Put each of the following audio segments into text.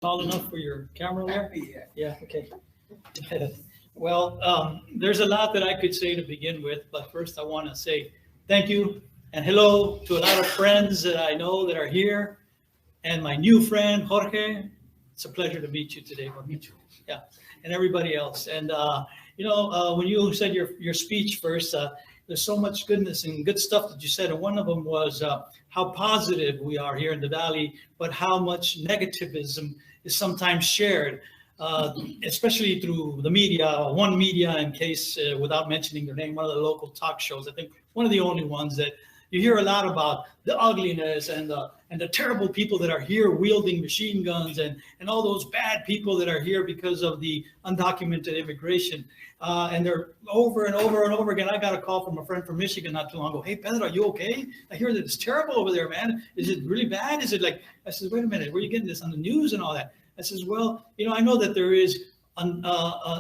Tall enough for your camera there? Yeah. Yeah, okay. Well, there's a lot that I could say to begin with, but first I want to say thank you and hello to a lot of friends that I know that are here, and my new friend, Jorge. It's a pleasure to meet you today. Me too. Yeah, and everybody else. And when you said your speech first, there's so much goodness and good stuff that you said, and one of them was how positive we are here in the Valley, but how much negativism is sometimes shared, especially through the media. One media, in case without mentioning their name, one of the local talk shows. I think one of the only ones that you hear a lot about the ugliness and the terrible people that are here wielding machine guns and all those bad people that are here because of the undocumented immigration. And they're over and over and over again. I got a call from a friend from Michigan not too long ago. Hey, Pedro, are you okay? I hear that it's terrible over there, man. Is it really bad? Is it like, I said, wait a minute, where are you getting this on the news and all that? I says, well, I know that there is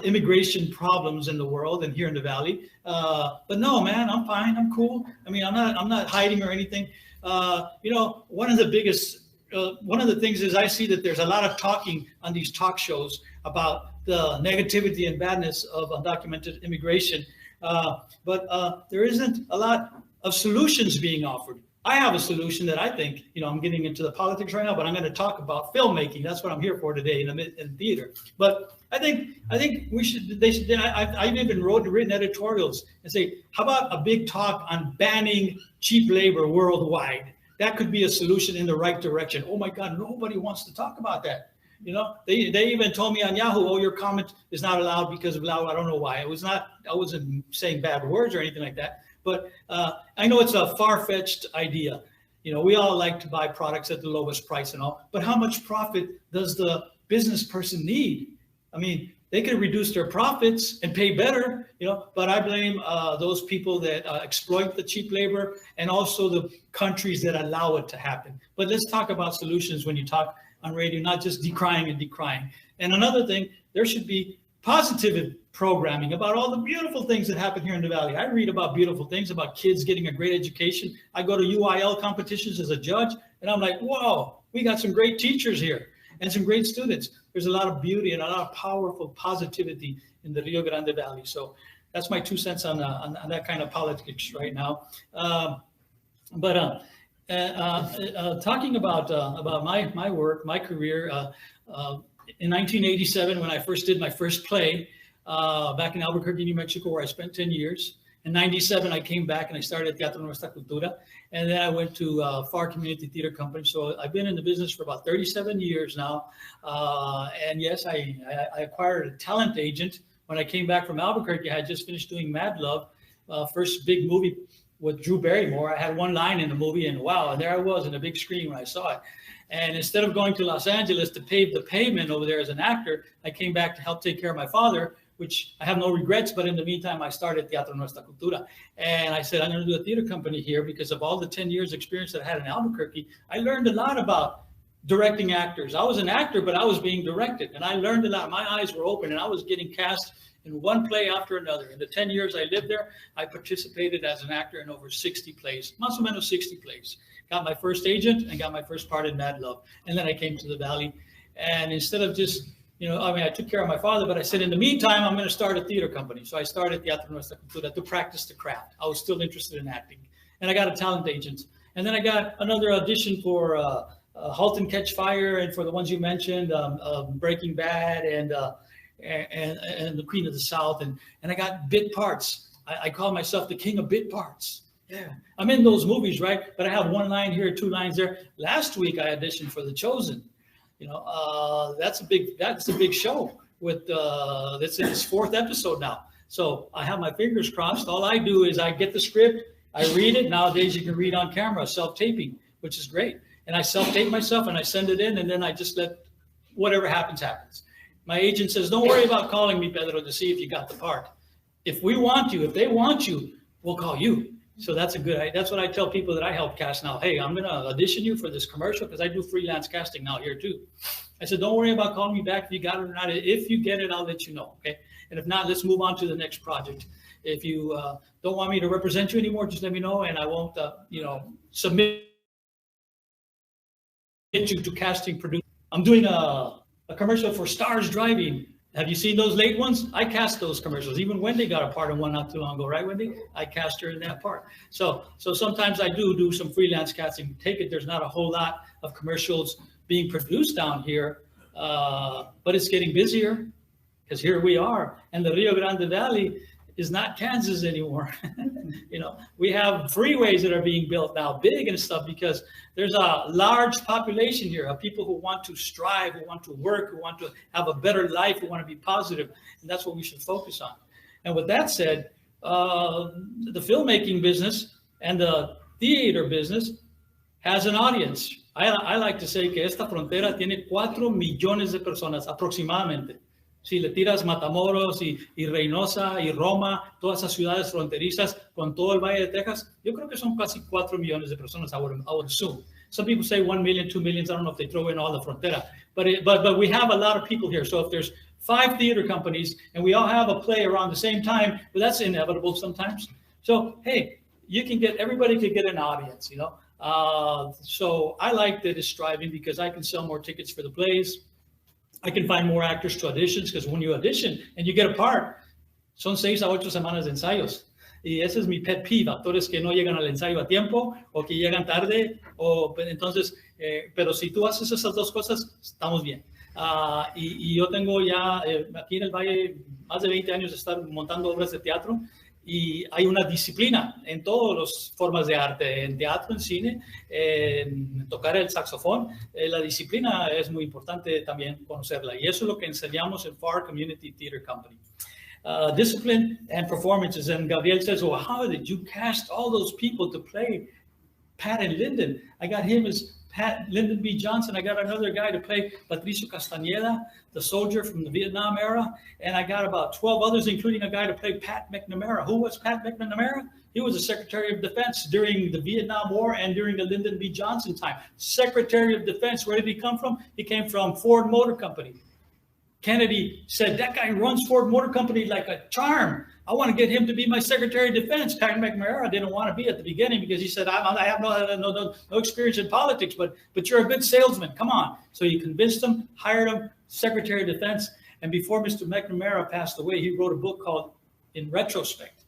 immigration problems in the world and here in the Valley. But no, man, I'm fine. I'm cool. I mean, I'm not hiding or anything. One of the things is I see that there's a lot of talking on these talk shows about the negativity and badness of undocumented immigration. But there isn't a lot of solutions being offered. I have a solution that I think, I'm getting into the politics right now, but I'm going to talk about filmmaking. That's what I'm here for today in theater. But I think I've even written editorials and say, how about a big talk on banning cheap labor worldwide? That could be a solution in the right direction. Oh my God, nobody wants to talk about that. They even told me on Yahoo, oh, your comment is not allowed because of blah. I don't know why. I wasn't saying bad words or anything like that. But I know it's a far-fetched idea. We all like to buy products at the lowest price and all, but how much profit does the business person need? I mean, they could reduce their profits and pay better, but I blame those people that exploit the cheap labor and also the countries that allow it to happen. But let's talk about solutions when you talk on radio, not just decrying and decrying. And another thing, there should be positive programming about all the beautiful things that happen here in the Valley. I read about beautiful things, about kids getting a great education. I go to UIL competitions as a judge, and I'm like, whoa, we got some great teachers here and some great students. There's a lot of beauty and a lot of powerful positivity in the Rio Grande Valley. So that's my 2 cents on that kind of politics right now. Talking about my work, my career, in 1987, when I first did my first play back in Albuquerque, New Mexico, where I spent 10 years. In 97, I came back and I started Teatro Nuestra Cultura. And then I went to FAR Community Theater Company. So I've been in the business for about 37 years now. And yes, I acquired a talent agent. When I came back from Albuquerque, I had just finished doing Mad Love, first big movie with Drew Barrymore. I had one line in the movie, and wow, and there I was in a big screen when I saw it. And instead of going to Los Angeles to pave the pavement over there as an actor, I came back to help take care of my father, which I have no regrets. But in the meantime, I started Teatro Nuestra Cultura. And I said, I'm going to do a theater company here because of all the 10 years experience that I had in Albuquerque. I learned a lot about directing actors. I was an actor, but I was being directed. And I learned a lot. My eyes were open, and I was getting cast in one play after another. In the 10 years I lived there, I participated as an actor in over 60 plays, más o menos 60 plays. Got my first agent and got my first part in Mad Love. And then I came to the Valley. And instead of just, I took care of my father, but I said, in the meantime, I'm going to start a theater company. So I started Teatro Nuestra Cultura to practice the craft. I was still interested in acting. And I got a talent agent. And then I got another audition for Halt and Catch Fire, and for the ones you mentioned, Breaking Bad and The Queen of the South. And I got bit parts. I call myself the king of bit parts. Yeah, I'm in those movies, right? But I have one line here, 2 lines there. Last week I auditioned for The Chosen. That's a big show with that's in its 4th episode now. So I have my fingers crossed. All I do is I get the script, I read it. Nowadays you can read on camera, self-taping, which is great. And I self-tape myself and I send it in, and then I just let whatever happens. My agent says, don't worry about calling me, Pedro, to see if you got the part. If they want you, we'll call you. So that's what I tell people that I help cast now. Hey, I'm going to audition you for this commercial because I do freelance casting now here too. I said, don't worry about calling me back if you got it or not. If you get it, I'll let you know. Okay. And if not, let's move on to the next project. If you don't want me to represent you anymore, just let me know, and I won't, submit you to casting producer. I'm doing a a commercial for Stars Driving. Have you seen those late ones? I cast those commercials. Even Wendy got a part in one not too long ago, right, Wendy? I cast her in that part. So sometimes I do some freelance casting. Take it, there's not a whole lot of commercials being produced down here, but it's getting busier because here we are. And the Rio Grande Valley is not Kansas anymore. We have freeways that are being built now, big and stuff, because there's a large population here of people who want to strive, who want to work, who want to have a better life, who want to be positive, and that's what we should focus on. And with that said, the filmmaking business and the theater business has an audience. I like to say que esta frontera tiene 4 millones de personas aproximadamente. Si le tiras Matamoros y Reynosa y Roma, todas esas ciudades fronterizas con todo el Valle de Texas, yo creo que son casi 4 millones de personas, I would assume. Some people say 1 million, 2 million. I don't know if they throw in all the frontera, but we have a lot of people here. So if there's 5 theater companies and we all have a play around the same time, but that's inevitable sometimes. So, hey, everybody could get an audience, So I like that it's striving because I can sell more tickets for the plays. I can find more actors to auditions, because when you audition and you get a part, son 6 a 8 semanas de ensayos. Y ese es mi pet peeve, actores que no llegan al ensayo a tiempo o que llegan tarde. Entonces, pero si tú haces esas 2 cosas, estamos bien. Y yo tengo ya aquí en el Valle más de 20 años de estar montando obras de teatro. Y hay una disciplina en todas las formas de arte, en teatro, en cine, en tocar el saxofón. La disciplina es muy importante también conocerla. Y eso es lo que enseñamos en FAR Community Theater Company. Discipline and performances. And Gabriel says, well, how did you cast all those people to play Pat and Lyndon? I got him as Pat, Lyndon B. Johnson. I got another guy to play Patricio Castañeda, the soldier from the Vietnam era. And I got about 12 others, including a guy to play Pat McNamara. Who was Pat McNamara? He was the Secretary of Defense during the Vietnam War and during the Lyndon B. Johnson time. Secretary of Defense, where did he come from? He came from Ford Motor Company. Kennedy said, that guy runs Ford Motor Company like a charm. I want to get him to be my Secretary of Defense. Pat McNamara didn't want to be at the beginning because he said, I have no experience in politics, but you're a good salesman. Come on. So he convinced him, hired him, Secretary of Defense. And before Mr. McNamara passed away, he wrote a book called In Retrospect,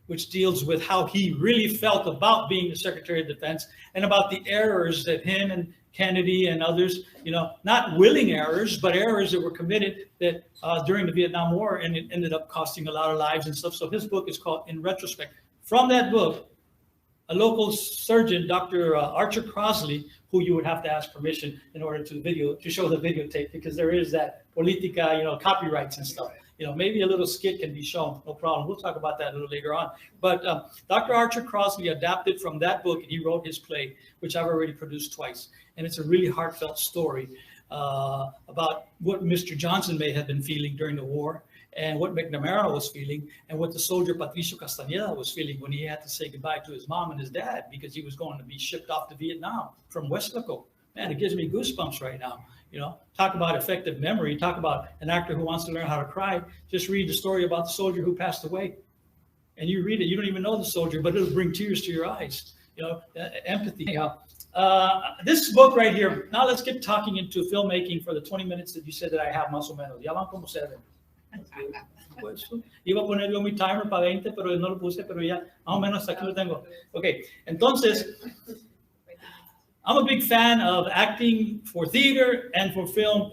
which deals with how he really felt about being the Secretary of Defense and about the errors that him and Kennedy and others, not willing errors, but errors that were committed that during the Vietnam War, and it ended up costing a lot of lives and stuff. So his book is called In Retrospect. From that book, a local surgeon, Dr. Archer Crosley, who you would have to ask permission in order to show the videotape, because there is that politica, copyrights and stuff. Maybe a little skit can be shown, no problem. We'll talk about that a little later on. But Dr. Archer Crosley adapted from that book, and he wrote his play, which I've already produced twice. And it's a really heartfelt story about what Mr. Johnson may have been feeling during the war, and what McNamara was feeling, and what the soldier Patricio Castañeda was feeling when he had to say goodbye to his mom and his dad because he was going to be shipped off to Vietnam from Westlaco. Man, it gives me goosebumps right now. Talk about effective memory. Talk about an actor who wants to learn how to cry. Just read the story about the soldier who passed away. And you read it. You don't even know the soldier, but it'll bring tears to your eyes. Empathy. This book right here. Now let's get talking into filmmaking for the 20 minutes that you said that I have, más o menos. Ya van como 7. Iba a poner yo mi timer para 20, pero no lo puse, pero ya más o menos hasta aquí lo tengo. Okay, entonces, I'm a big fan of acting for theater and for film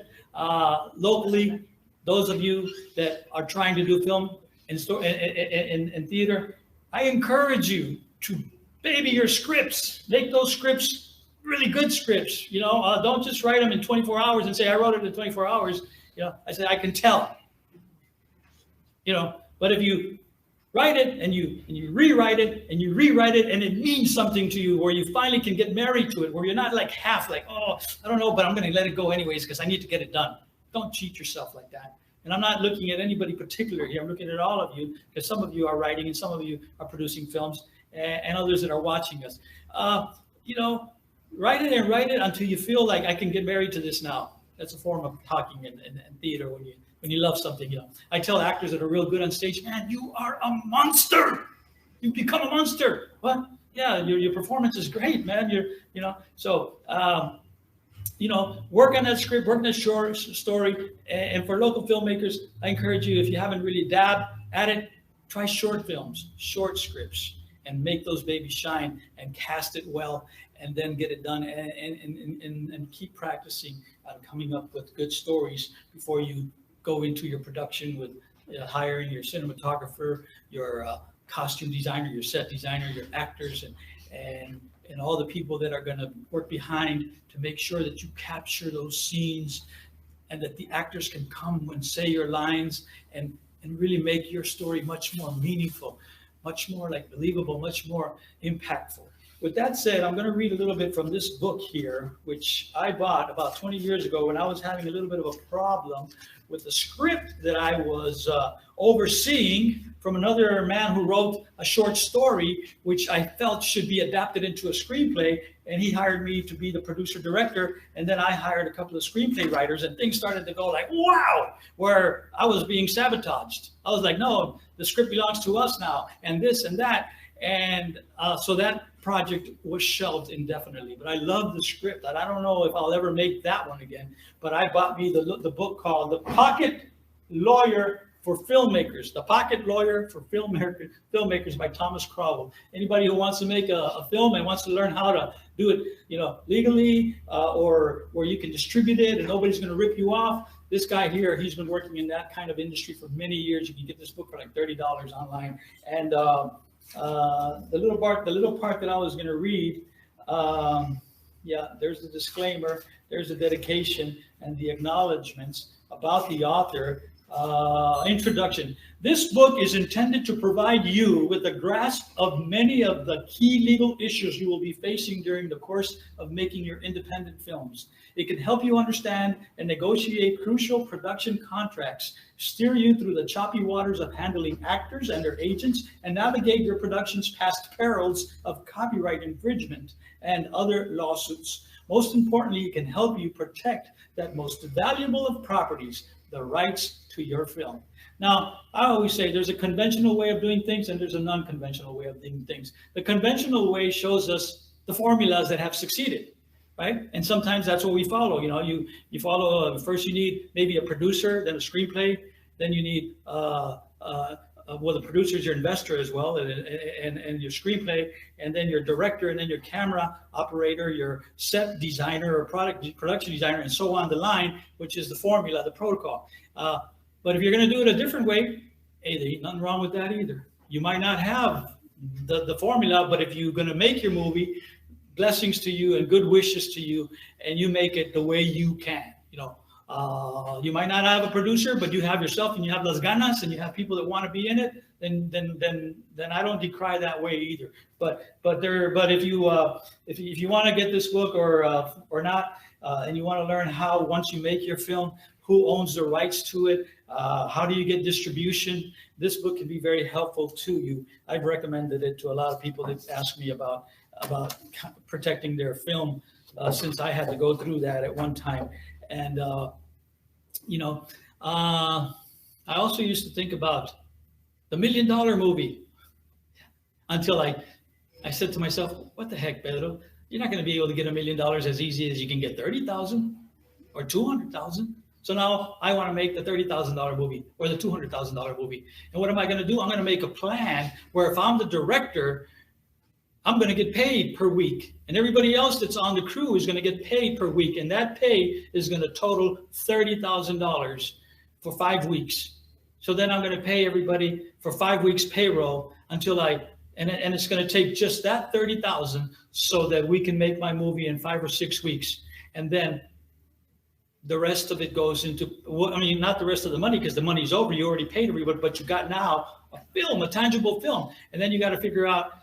locally. Those of you that are trying to do film and theater, I encourage you to baby your scripts. Make those scripts really good scripts. Don't just write them in 24 hours and say, I wrote it in 24 hours. I said, I can tell. But if you write it and you rewrite it and you rewrite it and it means something to you, where you finally can get married to it, where you're not like half like, oh, I don't know, but I'm going to let it go anyways because I need to get it done. Don't cheat yourself like that. And I'm not looking at anybody particular here. I'm looking at all of you, because some of you are writing and some of you are producing films, and others that are watching us. Write it and write it until you feel like I can get married to this now. That's a form of talking in theater when you love something. I tell actors that are real good on stage, man, you are a monster. You become a monster. What? Yeah, your performance is great, man. So work on that script, work on that short story. And for local filmmakers, I encourage you, if you haven't really dabbed at it, try short films, short scripts, and make those babies shine and cast it well, and then get it done, and keep practicing coming up with good stories before you go into your production with hiring your cinematographer, your costume designer, your set designer, your actors, and all the people that are going to work behind to make sure that you capture those scenes, and that the actors can come and say your lines, and really make your story much more meaningful, much more like believable, much more impactful. With that said, I'm going to read a little bit from this book here, which I bought about 20 years ago when I was having a little bit of a problem with the script that I was overseeing from another man who wrote a short story, which I felt should be adapted into a screenplay. And he hired me to be the producer director. And then I hired a couple of screenplay writers, and things started to go like, wow, where I was being sabotaged. I was like, no, the script belongs to us now, and this and that. And so that project was shelved indefinitely. But I love the script, and I don't know if I'll ever make that one again. But I bought me the book called The Pocket Lawyer for Filmmakers, The Pocket Lawyer for Filmmakers by Thomas Crowell. Anybody who wants to make a film and wants to learn how to do it, legally, or where you can distribute it and nobody's going to rip you off. This guy here, he's been working in that kind of industry for many years. You can get this book for like $30 online. And the little part that I was going to read, there's the disclaimer, there's the dedication and the acknowledgments about the author. Introduction. This book is intended to provide you with a grasp of many of the key legal issues you will be facing during the course of making your independent films. It can help you understand and negotiate crucial production contracts, steer you through the choppy waters of handling actors and their agents, and navigate your productions past perils of copyright infringement and other lawsuits. Most importantly, it can help you protect that most valuable of properties, the rights to your film. Now, I always say there's a conventional way of doing things and there's a non-conventional way of doing things. The conventional way shows us the formulas that have succeeded, right? And sometimes that's what we follow. You follow, first you need maybe a producer, then a screenplay, then you need, the producer is your investor as well, and your screenplay, and then your director, and then your camera operator, your set designer or production designer, and so on the line, which is the formula, the protocol. But if you're going to do it a different way, hey, there ain't nothing wrong with that either. You might not have the formula, but if you're going to make your movie, blessings to you and good wishes to you, and you make it the way you can. You might not have a producer, but you have yourself and you have las ganas and you have people that want to be in it. Then I don't decry that way either. But if you want to get this book or not, and you want to learn how, once you make your film, who owns the rights to it, how do you get distribution, this book can be very helpful to you. I've recommended it to a lot of people that ask me about protecting their film, since I had to go through that at one time. And I also used to think about the $1 million movie until I said to myself, what the heck, Pedro? You're not going to be able to get $1 million as easy as you can get 30,000 or 200,000. So now I want to make the $30,000 movie or the $200,000 movie. And what am I going to do? I'm going to make a plan where if I'm the director, I'm going to get paid per week, and everybody else that's on the crew is going to get paid per week, and that pay is going to total $30,000 for 5 weeks. So then I'm going to pay everybody for 5 weeks payroll until and it's going to take just that 30,000 so that we can make my movie in 5 or 6 weeks, and then the rest of it goes into, not the rest of the money, because the money's over, you already paid everybody, but you got now a film, a tangible film, and then you got to figure out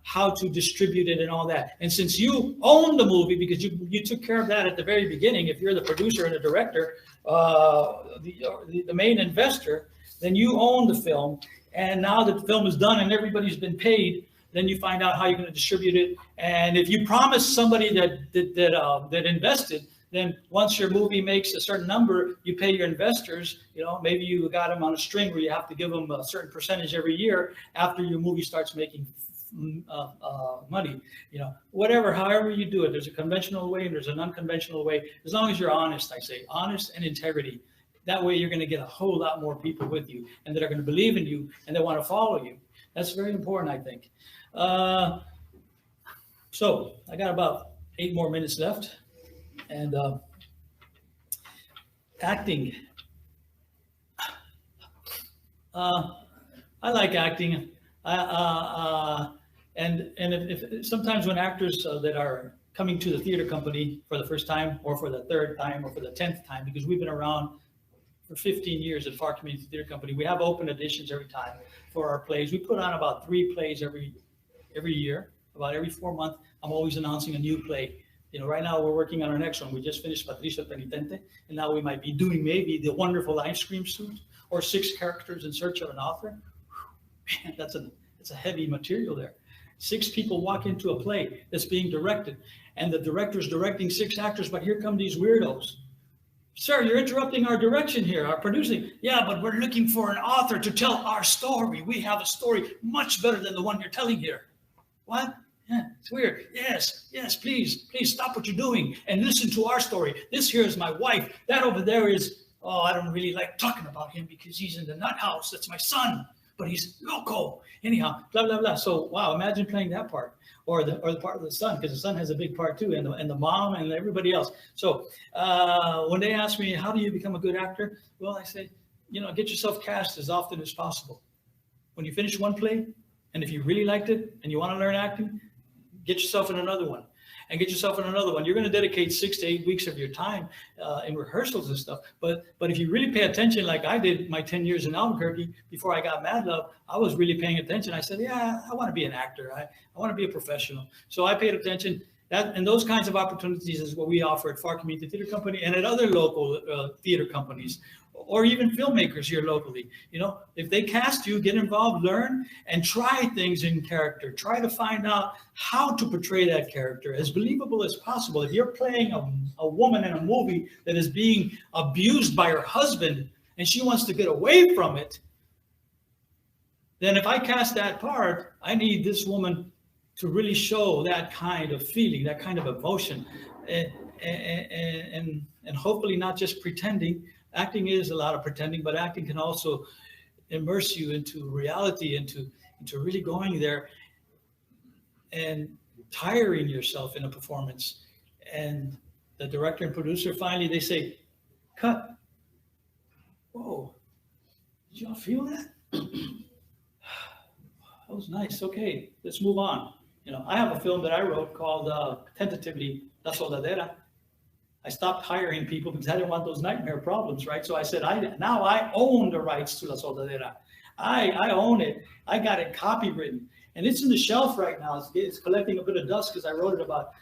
how to distribute it and all that. And since you own the movie, because you took care of that at the very beginning, if you're the producer and the director, the main investor, then you own the film. And now that the film is done and everybody's been paid, then you find out how you're going to distribute it. And if you promise somebody that invested, then once your movie makes a certain number, you pay your investors. Maybe you got them on a string where you have to give them a certain percentage every year after your movie starts making money. You know, whatever, however you do it, there's a conventional way and there's an unconventional way. As long as you're honest, I say, honest and integrity. That way you're going to get a whole lot more people with you and that are going to believe in you and they want to follow you. That's very important, I think. So I got about 8 more minutes left. And acting. I like acting. And if sometimes when actors that are coming to the theater company for the first time or for the 3rd time or for the 10th time, because we've been around for 15 years at FAR Community Theater Company, we have open editions every time for our plays. We put on about 3 plays every year, about every 4 months. I'm always announcing a new play. You know, right now we're working on our next one. We just finished Patricia Penitente, and now we might be doing maybe The Wonderful Ice Cream Suit or 6 Characters in Search of an Author. Man, that's a heavy material there. 6 people walk into a play that's being directed, and the director's directing 6 actors, but here come these weirdos. Sir, you're interrupting our direction here, our producing. Yeah, but we're looking for an author to tell our story. We have a story much better than the one you're telling here. What? Yeah, it's weird. Yes, please stop what you're doing and listen to our story. This here is my wife. That over there is, oh, I don't really like talking about him because he's in the nut house. That's my son, but he's loco. Anyhow, blah, blah, blah. So, wow, imagine playing that part or the part of the son, because the son has a big part too, and the mom and everybody else. So when they ask me, how do you become a good actor? Well, I say, you know, get yourself cast as often as possible. When you finish one play, and if you really liked it and you want to learn acting, get yourself in another one and get yourself in another one. You're going to dedicate 6 to 8 weeks of your time in rehearsals and stuff. But if you really pay attention, like I did my 10 years in Albuquerque before I got Mad Love, I was really paying attention. I said, yeah, I want to be an actor. I want to be a professional. So I paid attention. And those kinds of opportunities is what we offer at FAR Community Theater Company and at other local theater companies, or even filmmakers here locally. You know, if they cast you, get involved, learn, and try things in character. Try to find out how to portray that character as believable as possible. If you're playing a woman in a movie that is being abused by her husband and she wants to get away from it, then if I cast that part, I need this woman to really show that kind of feeling, that kind of emotion, and hopefully not just pretending. Acting is a lot of pretending, but acting can also immerse you into reality, into really going there and tiring yourself in a performance. And the director and producer finally, they say, cut. Whoa, did y'all feel that? That was nice. Okay, let's move on. You know, I have a film that I wrote called tentatively La Soldadera. I stopped hiring people because I didn't want those nightmare problems, right? So I said, now I own the rights to La Soldadera. I own it. I got it copywritten. And it's in the shelf right now. It's collecting a bit of dust because I wrote it about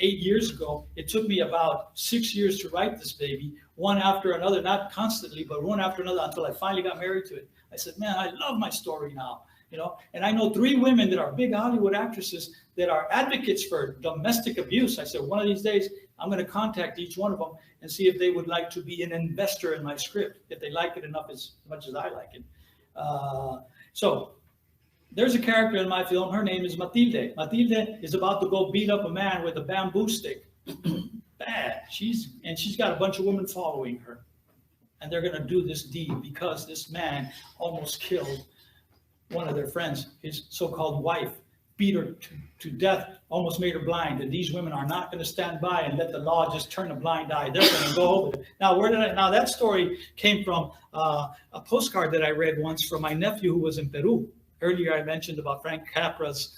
8 years ago. It took me about 6 years to write this baby, one after another, not constantly, but one after another until I finally got married to it. I said, man, I love my story now. You know, and I know 3 women that are big Hollywood actresses that are advocates for domestic abuse. I said, one of these days, I'm going to contact each one of them and see if they would like to be an investor in my script, if they like it enough as much as I like it. So there's a character in my film. Her name is Matilde. Matilde is about to go beat up a man with a bamboo stick. Bad. She's got a bunch of women following her. And they're going to do this deed because this man almost killed one of their friends, his so-called wife, beat her to death, almost made her blind. And these women are not going to stand by and let the law just turn a blind eye. They're going to go over it. Now that story came from a postcard that I read once from my nephew who was in Peru. Earlier I mentioned about Frank Capra's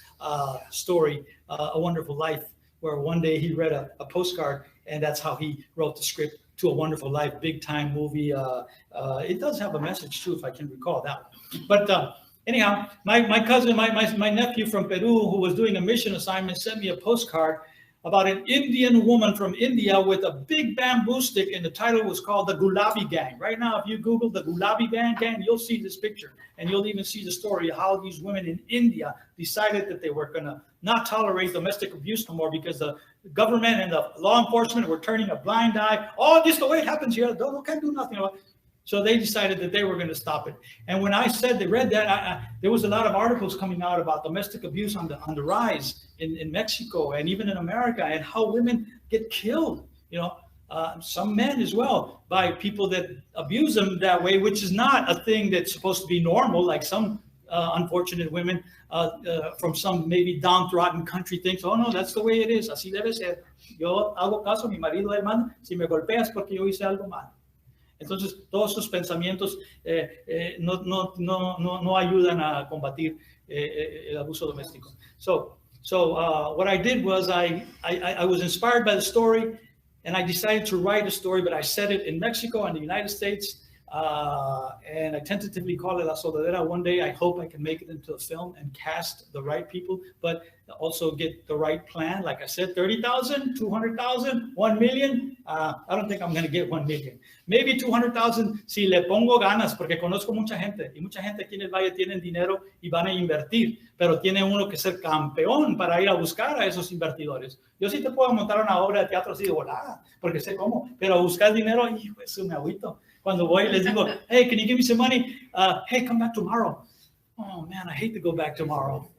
story, A Wonderful Life, where one day he read a postcard and that's how he wrote the script to A Wonderful Life, big time movie. It does have a message too, if I can recall that one. But anyhow, my cousin, my nephew from Peru, who was doing a mission assignment, sent me a postcard about an Indian woman from India with a big bamboo stick, and the title was called The Gulabi Gang. Right now, if you Google the Gulabi Gang, you'll see this picture, and you'll even see the story of how these women in India decided that they were going to not tolerate domestic abuse no more because the government and the law enforcement were turning a blind eye. Oh, just the way it happens here. Can't do nothing about it. So they decided that they were going to stop it. And when I said they read that, there was a lot of articles coming out about domestic abuse on the rise in Mexico and even in America, and how women get killed, some men as well, by people that abuse them that way, which is not a thing that's supposed to be normal, like some unfortunate women from some maybe downtrodden country thinks, oh no, that's the way it is, así debe ser. Yo hago caso a mi marido, hermano, si me golpeas porque yo hice algo mal. Entonces, todos esos pensamientos no ayudan a combatir el abuso doméstico. So what I did was I was inspired by the story, and I decided to write a story, but I set it in Mexico and the United States, and I tentatively call it La Soldadera. One day, I hope I can make it into a film and cast the right people, but also get the right plan. Like I said, 30,000, 200,000, 1 million. I don't think I'm going to get 1 million. Maybe 200,000 si le pongo ganas, porque conozco mucha gente, y mucha gente aquí en el Valle tienen dinero y van a invertir, pero tiene uno que ser campeón para ir a buscar a esos invertidores. Yo sí te puedo montar una obra de teatro así de volada, porque sé cómo, pero buscar dinero, hijo, es un agüito. Cuando voy les digo, hey, can you give me some money? Hey, come back tomorrow. Oh man, I hate to go back tomorrow.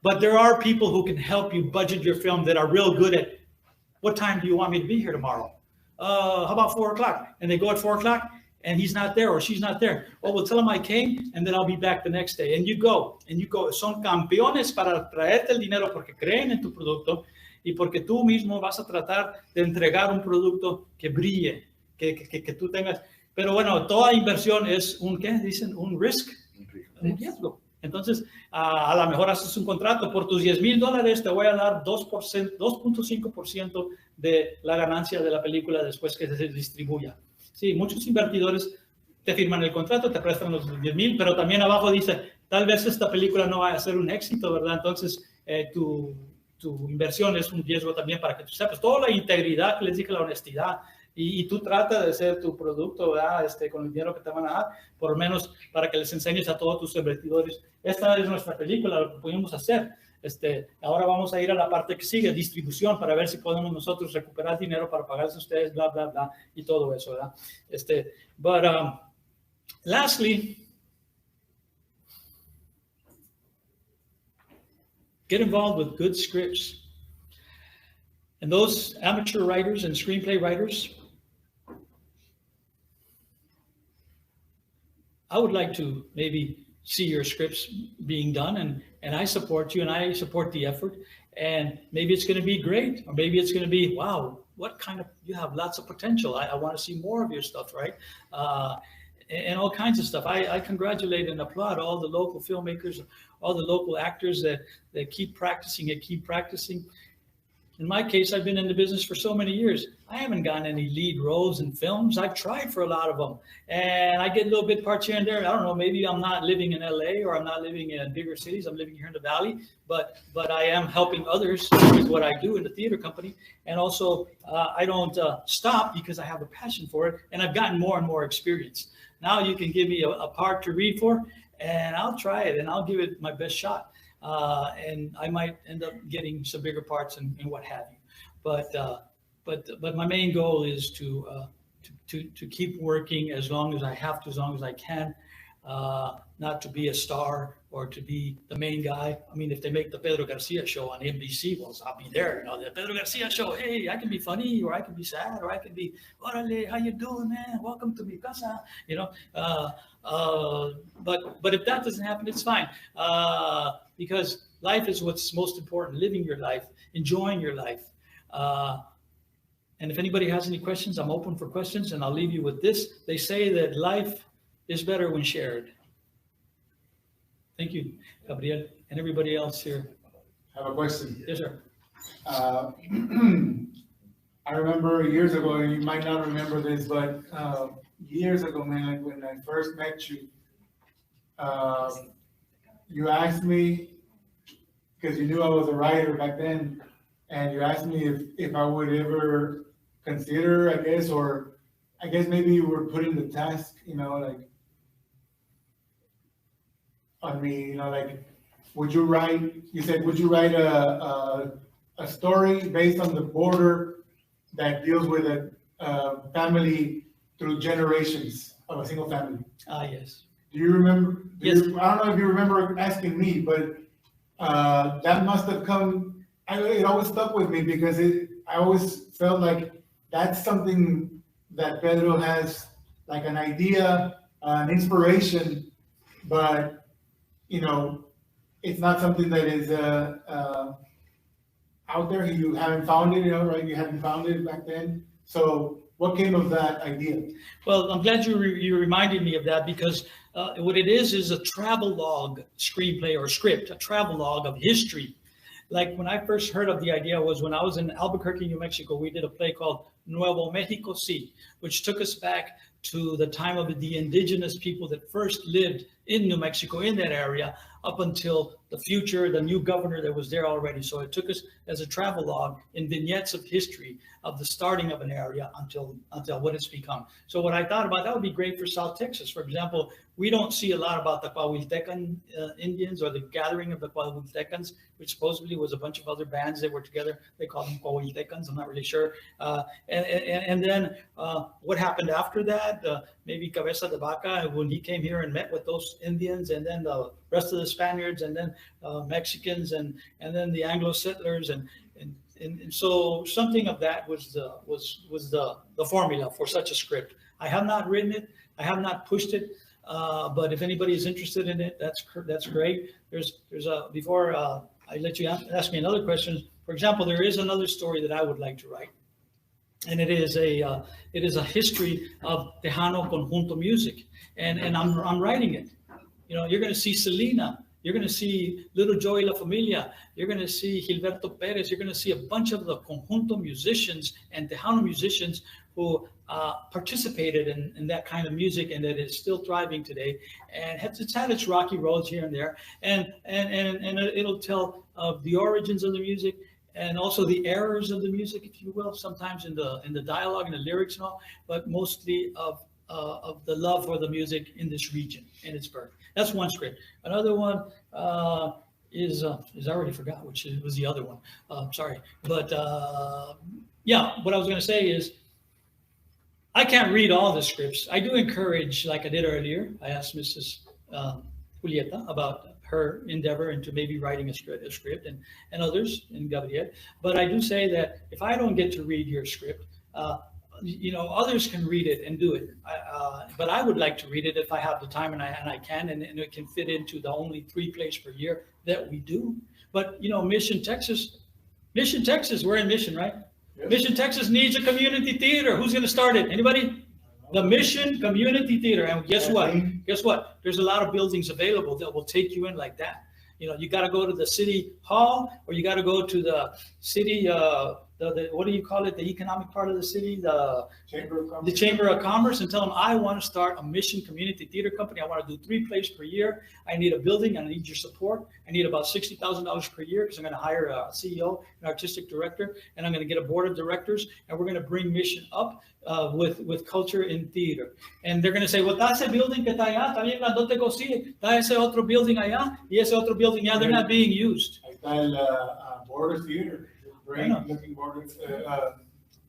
But there are people who can help you budget your film that are real good at, what time do you want me to be here tomorrow? How about 4 o'clock? And they go at 4 o'clock and he's not there or she's not there. Well, we'll tell him I came and then I'll be back the next day. And you go. Son campeones para traerte el dinero porque creen en tu producto y porque tú mismo vas a tratar de entregar un producto que brille, que tú tengas. Pero bueno, toda inversión es ¿qué dicen? Un risk, un riesgo. Entonces, a lo mejor haces un contrato por tus $10,000, te voy a dar 2.5% de la ganancia de la película después que se distribuya. Sí, muchos invertidores te firman el contrato, te prestan los 10,000, pero también abajo dice, tal vez esta película no va a ser un éxito, ¿verdad? Entonces, tu inversión es un riesgo también para que tú sepas. Toda la integridad que les dije, la honestidad, y tú trata de hacer tu producto, ¿verdad? Con el dinero que te van a dar, por lo menos para que les enseñes a todos tus invertidores. Esta es nuestra película, lo que pudimos hacer. Ahora vamos a ir a la parte que sigue, distribución, para ver si podemos nosotros recuperar dinero para pagarles a ustedes, bla, bla, bla, y todo eso, ¿verdad? But lastly, get involved with good scripts. And those amateur writers and screenplay writers, I would like to maybe see your scripts being done, and I support you, and I support the effort, and maybe it's going to be great, or maybe it's going to be, wow, you have lots of potential. I want to see more of your stuff, right? And all kinds of stuff. I congratulate and applaud all the local filmmakers, all the local actors that keep practicing and keep practicing. In my case, I've been in the business for so many years. I haven't gotten any lead roles in films. I've tried for a lot of them. And I get little bit parts here and there. I don't know, maybe I'm not living in LA or I'm not living in bigger cities. I'm living here in the Valley. But I am helping others with what I do in the theater company. And also, I don't stop because I have a passion for it. And I've gotten more and more experience. Now you can give me a part to read for, and I'll try it, and I'll give it my best shot. And I might end up getting some bigger parts and what have you. But my main goal is to keep working as long as I have to, as long as I can, not to be a star or to be the main guy. I mean, if they make the Pedro Garcia show on NBC, well, I'll be there. The Pedro Garcia show, hey, I can be funny, or I can be sad, or I can be, orale, how you doing, man? Welcome to mi casa, But if that doesn't happen, it's fine. Because life is what's most important, living your life, enjoying your life. And if anybody has any questions, I'm open for questions, and I'll leave you with this. They say that life is better when shared. Thank you, Gabriel, and everybody else here. I have a question. Yes, sir. I remember years ago, and you might not remember this, but years ago, man, like when I first met you, you asked me, because you knew I was a writer back then, and you asked me if I would ever consider, I guess maybe you were putting the task, on me, would you write a story based on the border that deals with a family through generations? of a single family. Yes. Do you remember? Yes. I don't know if you remember asking me, but that must have come. It always stuck with me because I always felt like that's something that Pedro has, like an idea, an inspiration, but you know, it's not something that is out there. You haven't found it, right? You hadn't found it back then. So, what came of that idea? Well, I'm glad you reminded me of that because what it is a travel log screenplay or script, a travel log of history. Like when I first heard of the idea was when I was in Albuquerque, New Mexico. We did a play called Nuevo Mexico Sí, which took us back to the time of the indigenous people that first lived in New Mexico, in that area, up until the new governor that was there already. So it took us as a travel log in vignettes of history of the starting of an area until what it's become. So what I thought about, that would be great for South Texas. For example, we don't see a lot about the Coahuiltecan Indians or the gathering of the Coahuiltecans, which supposedly was a bunch of other bands that were together. They called them Coahuiltecans. I'm not really sure. And then what happened after that? Maybe Cabeza de Vaca, when he came here and met with those Indians, and then the rest of the Spaniards, and then Mexicans, and then the Anglo settlers, and so something of that was the formula for such a script. I have not written it. I have not pushed it. But if anybody is interested in it, that's great. Before I let you ask me another question. For example, there is another story that I would like to write, and it is a history of Tejano conjunto music, and I'm writing it. You're going to see Selena. You're going to see Little Joey La Familia. You're going to see Gilberto Perez. You're going to see a bunch of the conjunto musicians and Tejano musicians who participated in that kind of music, and that is still thriving today. And it's had its rocky roads here and there, and it'll tell of the origins of the music and also the errors of the music, if you will, sometimes in the dialogue and the lyrics and all, but mostly of the love for the music in this region and its birth. That's one script. Another one is I already forgot which was the other one. Sorry, but yeah, what I was going to say is I can't read all the scripts. I do encourage, like I did earlier. I asked Mrs. Julieta about her endeavor into maybe writing a script, and others, and Gabriel. But I do say that if I don't get to read your script, others can read it and do it. But I would like to read it if I have the time and I can, and it can fit into the only 3 plays per year that we do. But Mission, Texas, we're in Mission, right? Yes. Mission, Texas needs a community theater. Who's going to start it? Anybody? The Mission Community Theater. And guess what? There's a lot of buildings available that will take you in like that. You got to go to the city hall, or you got to go to the city, what do you call it? The economic part of the city, the Chamber of Commerce, and tell them, I want to start a Mission Community Theater Company. I want to do 3 plays per year. I need a building. I need your support. I need about $60,000 per year because I'm going to hire a CEO, an artistic director, and I'm going to get a board of directors, and we're going to bring Mission up with culture in theater. And they're going to say, well, está ese building que está allá, está bien grandote, go see it. Está ese otro building allá, y ese otro building allá, they're not being used. Ahí está el Borders Theater. Great looking Borders,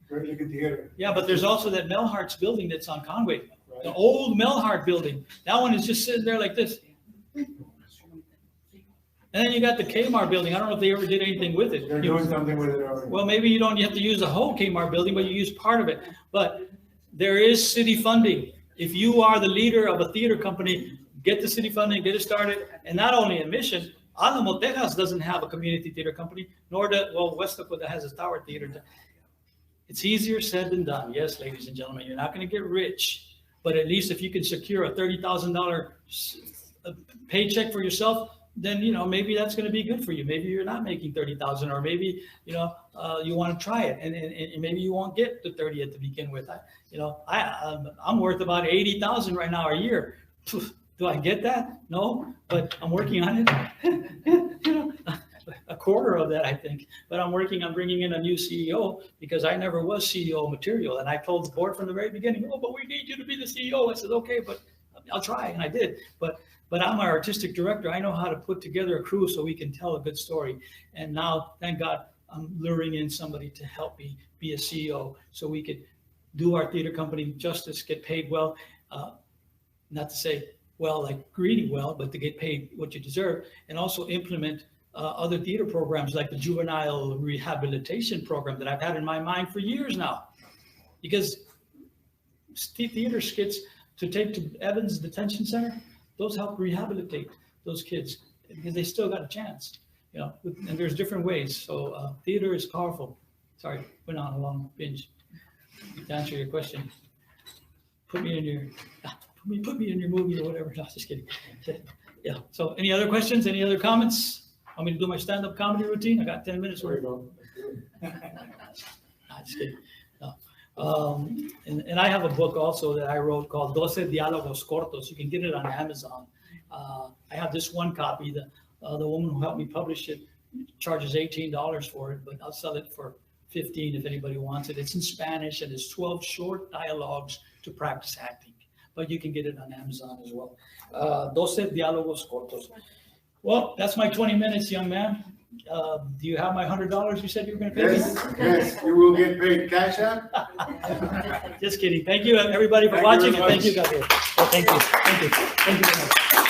great looking theater. Yeah, but there's also that Melhart's building that's on Conway. Right. The old Melhart building. That one is just sitting there like this. And then you got the Kmart building. I don't know if they ever did anything with it. They're doing something with it already. Well, maybe you don't have to use the whole Kmart building, but you use part of it. But there is city funding. If you are the leader of a theater company, get the city funding, get it started. And not only in Mission, Alamo, Texas doesn't have a community theater company, nor West Dakota has a Tower Theater. It's easier said than done. Yes, ladies and gentlemen, you're not going to get rich, but at least if you can secure a $30,000 paycheck for yourself, then, maybe that's going to be good for you. Maybe you're not making 30,000, or maybe, you want to try it, and maybe you won't get the 30 at to begin with. I'm worth about 80,000 right now a year. Do I get that? No, but I'm working on it. A quarter of that, I think. But I'm working on bringing in a new CEO because I never was CEO material. And I told the board from the very beginning, oh, but we need you to be the CEO. I said, okay, but I'll try. And I did. But I'm an artistic director. I know how to put together a crew so we can tell a good story. And now, thank God, I'm luring in somebody to help me be a CEO so we could do our theater company justice, get paid well. not to say well like greedy well, but to get paid what you deserve, and also implement other theater programs like the juvenile rehabilitation program that I've had in my mind for years now. Because theater skits to take to Evans Detention Center, those help rehabilitate those kids because they still got a chance, you know, and there's different ways. So theater is powerful. Sorry, went on a long binge. To answer your question, put me in your movie or whatever. No, just kidding. Yeah. So any other questions? Any other comments? Want me to do my stand-up comedy routine? I got 10 minutes. There you go. Nah, just kidding. No. And I have a book also that I wrote called 12 Diálogos Cortos. You can get it on Amazon. I have this one copy. The woman who helped me publish it charges $18 for it, but I'll sell it for $15 if anybody wants it. It's in Spanish and it's 12 short dialogues to practice acting. But you can get it on Amazon as well. 12 Diálogos Cortos. Well, that's my 20 minutes, young man. Do you have my $100 you said you were going to pay me? Yes, you will get paid. Cash App? Just kidding. Thank you, everybody, for watching, and thank you, Gabriel. Well, thank you. Thank you very much.